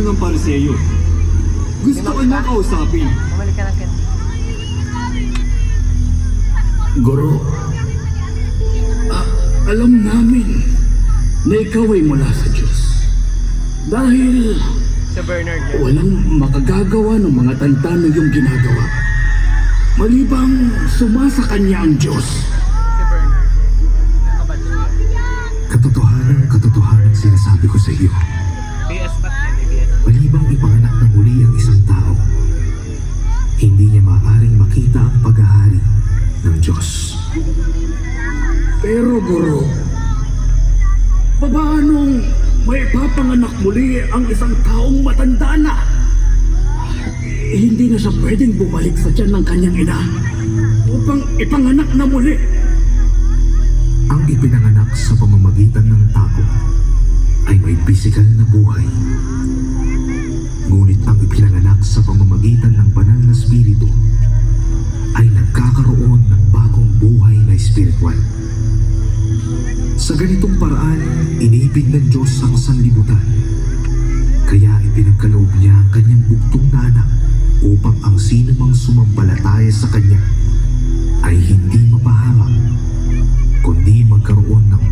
ng Pariseyo. Gusto ka niya kausapin. Bumalik ka lang, Ken. Guro, alam namin na ikaw ay mula sa Diyos. Dahil Sa Bernard yun. walang makagagawa ng mga tanda na iyong ginagawa. Malibang sumasa kanya ang Diyos. Si Bernard. Nakabatch ko yan. Katotohanan sinasabi ko sa iyo. BS Pat yan, BS. Malibang ipanganak na muli ang isang tao, hindi niya maaaring makita ang paghahari ng Diyos. Pero Guro, paanong may papanganak muli ang isang taong matanda na? Hindi na siya pwedeng bumalik sa tiyan ng kanyang ina upang ipanganak na muli. Ang ipinanganak sa pamamagitan ng tao ay may pisikal na buhay. Ngunit ang ipinanganak sa pamamagitan ng banal na espiritu ay nagkakaroon ng bagong buhay na espiritual. Sa ganitong paraan, inibig ng Diyos ang sanlibutan. Kaya ipinagkaloob niya ang kanyang bugtong na anak upang ang sino mang sumampalataya sa kanya ay hindi mapahamak, kundi magkaroon ng